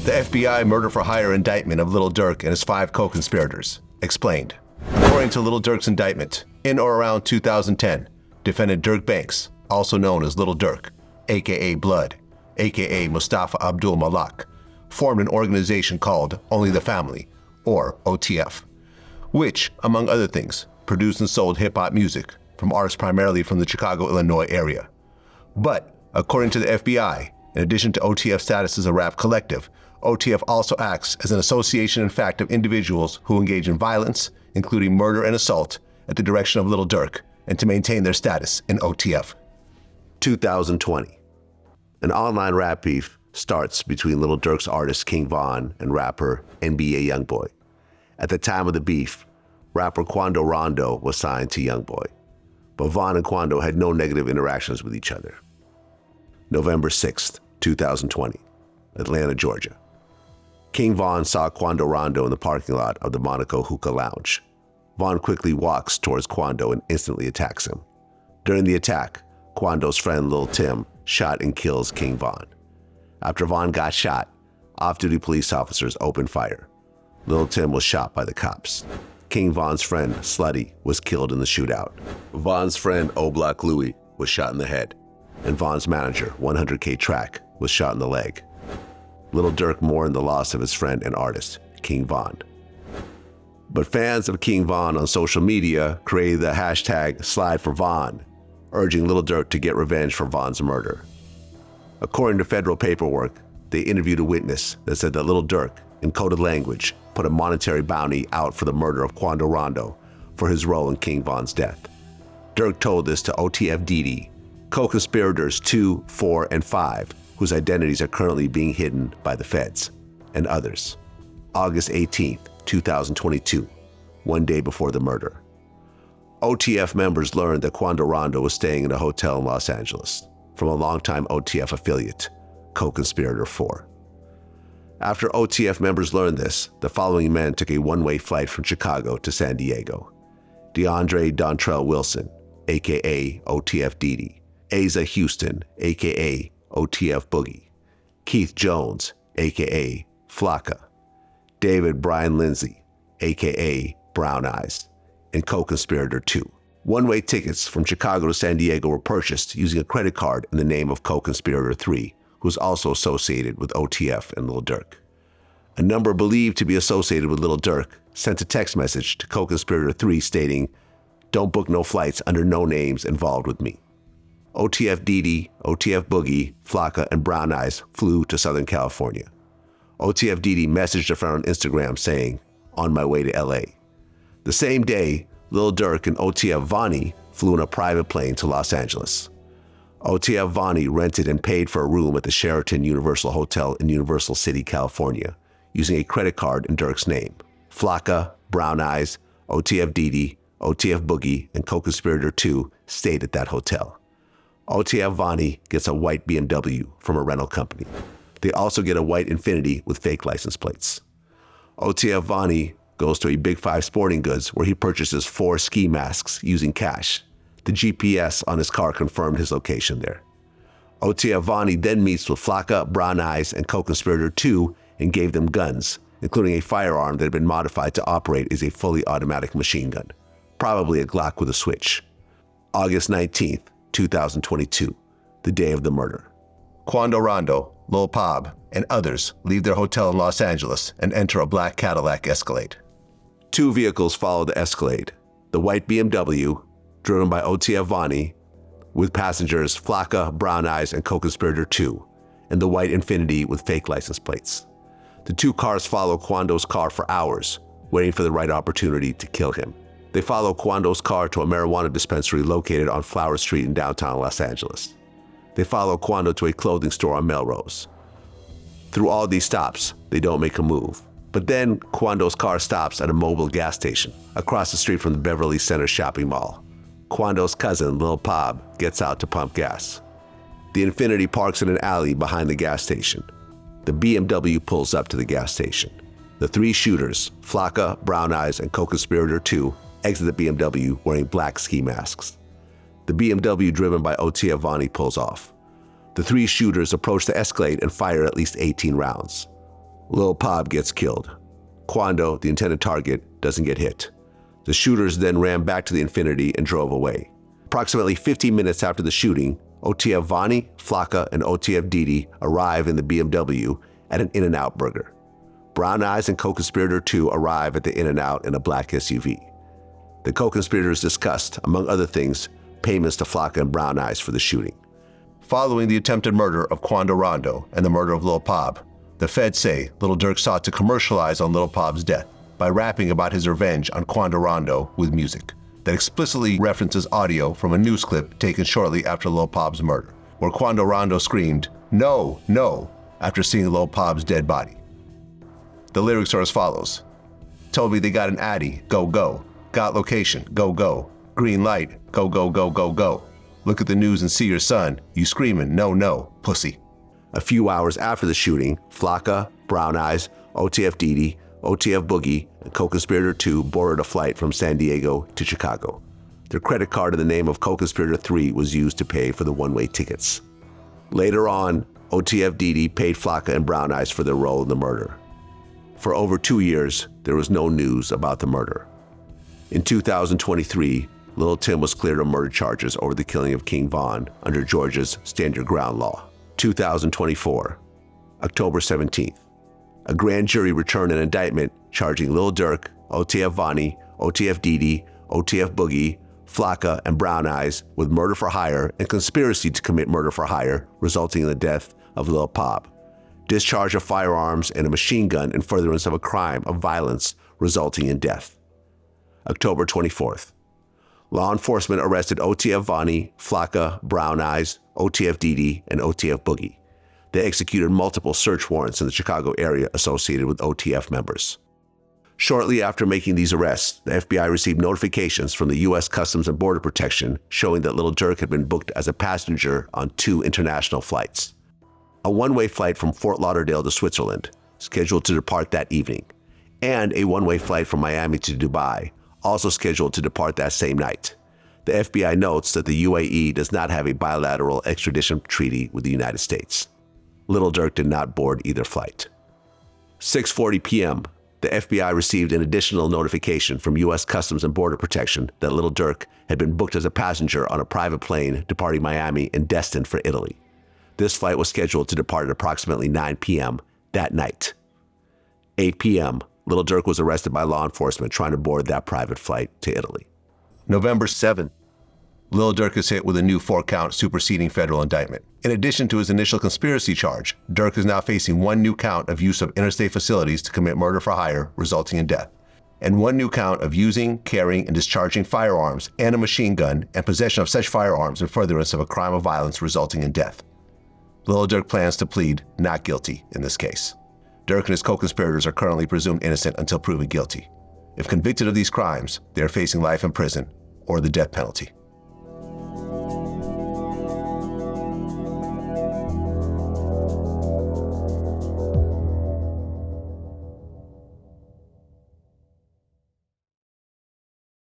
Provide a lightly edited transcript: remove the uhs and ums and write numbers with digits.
The FBI murder-for-hire indictment of Lil Durk and his 5 co-conspirators. Explained. According to Lil Durk's indictment, in or around 2010, defendant Dirk Banks, also known as Lil Durk, aka Blood, aka Mustafa Abdul Malak, formed an organization called Only the Family, or OTF, which, among other things, produced and sold hip-hop music from artists primarily from the Chicago, Illinois area. But, according to the FBI, in addition to OTF's status as a rap collective, OTF also acts as an association in fact of individuals who engage in violence, including murder and assault, at the direction of Lil Durk, and to maintain their status in OTF. 2020. An online rap beef starts between Lil Durk's artist King Von and rapper NBA Youngboy. At the time of the beef, rapper Quando Rondo was signed to Youngboy, but Von and Quando had no negative interactions with each other. November 6th, 2020, Atlanta, Georgia. King Von saw Quando Rondo in the parking lot of the Monaco Hookah Lounge. Von quickly walks towards Quando and instantly attacks him. During the attack, Quando's friend Lil Tim shot and kills King Von. After Von got shot, off-duty police officers opened fire. Lil Tim was shot by the cops. King Von's friend, Slutty, was killed in the shootout. Von's friend, O-Block Louie, was shot in the head. And Von's manager, 100K Track, was shot in the leg. Lil Durk mourned the loss of his friend and artist, King Von. But fans of King Von on social media created the hashtag #SlideForVon, urging Lil Durk to get revenge for Von's murder. According to federal paperwork, they interviewed a witness that said that Lil Durk, in coded language, put a monetary bounty out for the murder of Quando Rondo for his role in King Von's death. Durk told this to OTF DD, co-conspirators 2, 4, and 5, whose identities are currently being hidden by the feds, and others. August 18th, 2022, one day before the murder. OTF members learned that Quando Rondo was staying in a hotel in Los Angeles from a longtime OTF affiliate, co-conspirator 4. After OTF members learned this, the following men took a one-way flight from Chicago to San Diego. DeAndre Dontrell Wilson, aka OTF Didi, Asa Houston, aka OTF Boogie, Keith Jones, aka Flocka, David Brian Lindsay, aka Brown Eyes, and co-conspirator 2. One-way tickets from Chicago to San Diego were purchased using a credit card in the name of co-conspirator 3, who is also associated with OTF and Lil Durk. A number believed to be associated with Lil Durk sent a text message to co-conspirator 3 stating, "Don't book no flights under no names involved with me." OTF Didi, OTF Boogie, Flocka, and Brown Eyes flew to Southern California. OTF Didi messaged a friend on Instagram saying, "On my way to LA." The same day, Lil Durk and OTF Vonnie flew in a private plane to Los Angeles. OTF Vonnie rented and paid for a room at the Sheraton Universal Hotel in Universal City, California, using a credit card in Durk's name. Flocka, Brown Eyes, OTF Didi, OTF Boogie, and co-conspirator 2 stayed at that hotel. OTF Vonnie gets a white BMW from a rental company. They also get a white Infiniti with fake license plates. OTF Vonnie goes to a Big 5 Sporting Goods where he purchases 4 ski masks using cash. The GPS on his car confirmed his location there. OTF Vonnie then meets with Flocka, Brown Eyes, and co-conspirator 2 and gave them guns, including a firearm that had been modified to operate as a fully automatic machine gun, probably a Glock with a switch. August 19th, 2022, the day of the murder. Quando Rondo, Lul Pab, and others leave their hotel in Los Angeles and enter a black Cadillac Escalade. 2 vehicles follow the Escalade, the white BMW, driven by OTF Vonnie, with passengers Flocka, Brown Eyes, and co-conspirator 2, and the white Infiniti with fake license plates. The 2 cars follow Quando's car for hours, waiting for the right opportunity to kill him. They follow Quando's car to a marijuana dispensary located on Flower Street in downtown Los Angeles. They follow Quando to a clothing store on Melrose. Through all these stops, they don't make a move. But then Quando's car stops at a mobile gas station across the street from the Beverly Center shopping mall. Quando's cousin, Lul Pab, gets out to pump gas. The Infiniti parks in an alley behind the gas station. The BMW pulls up to the gas station. The 3 shooters, Flocka, Brown Eyes, and co-conspirator 2, exit the BMW wearing black ski masks. The BMW driven by OTF Vonnie pulls off. The 3 shooters approach the Escalade and fire at least 18 rounds. Lul Pab gets killed. Quando, the intended target, doesn't get hit. The shooters then ran back to the Infinity and drove away. Approximately 15 minutes after the shooting, OTF Vani, Flocka, and OTF Didi arrive in the BMW at an In-N-Out burger. Brown Eyes and co-conspirator 2 arrive at the In-N-Out in a black SUV. The co-conspirators discussed, among other things, payments to Flocka and Brown Eyes for the shooting. Following the attempted murder of Quando Rondo and the murder of Lul Pab, the feds say Lil Durk sought to commercialize on Lil Pab's death by rapping about his revenge on Quando Rondo with music that explicitly references audio from a news clip taken shortly after Lil Pab's murder, where Quando Rondo screamed, "No, no," after seeing Lil Pab's dead body. The lyrics are as follows. Told me they got an Addy, go, go. Got location, go, go. Green light, go, go, go, go, go. Look at the news and see your son. You screaming, no, no, pussy. A few hours after the shooting, Flocka, Brown Eyes, OTF Didi, OTF Boogie, and co-conspirator 2 boarded a flight from San Diego to Chicago. Their credit card in the name of co-conspirator 3 was used to pay for the one-way tickets. Later on, OTF Didi paid Flocka and Brown Eyes for their role in the murder. For over 2 years, there was no news about the murder. In 2023, Lil Tim was cleared of murder charges over the killing of King Von under Georgia's Stand Your Ground law. 2024, October 17th. A grand jury returned an indictment charging Lil Durk, OTF Vani, OTF Didi, OTF Boogie, Flocka, and Brown Eyes with murder for hire and conspiracy to commit murder for hire, resulting in the death of Lul Pab, discharge of firearms and a machine gun in furtherance of a crime of violence resulting in death. October 24th. Law enforcement arrested OTF Vani, Flocka, Brown Eyes, OTF Didi, and OTF Boogie. They executed multiple search warrants in the Chicago area associated with OTF members. Shortly after making these arrests, the FBI received notifications from the U.S. Customs and Border Protection showing that Lil Durk had been booked as a passenger on 2 international flights. A one-way flight from Fort Lauderdale to Switzerland, scheduled to depart that evening, and a one-way flight from Miami to Dubai, also scheduled to depart that same night. The FBI notes that the UAE does not have a bilateral extradition treaty with the United States. Lil Durk did not board either flight. 6:40 p.m., the FBI received an additional notification from U.S. Customs and Border Protection that Lil Durk had been booked as a passenger on a private plane departing Miami and destined for Italy. This flight was scheduled to depart at approximately 9 p.m. that night. 8 p.m., Lil Durk was arrested by law enforcement trying to board that private flight to Italy. November 7th. Lil Durk is hit with a new 4-count superseding federal indictment. In addition to his initial conspiracy charge, Durk is now facing 1 new count of use of interstate facilities to commit murder for hire, resulting in death, and 1 new count of using, carrying, and discharging firearms and a machine gun and possession of such firearms in furtherance of a crime of violence resulting in death. Lil Durk plans to plead not guilty in this case. Durk and his co-conspirators are currently presumed innocent until proven guilty. If convicted of these crimes, they are facing life in prison or the death penalty.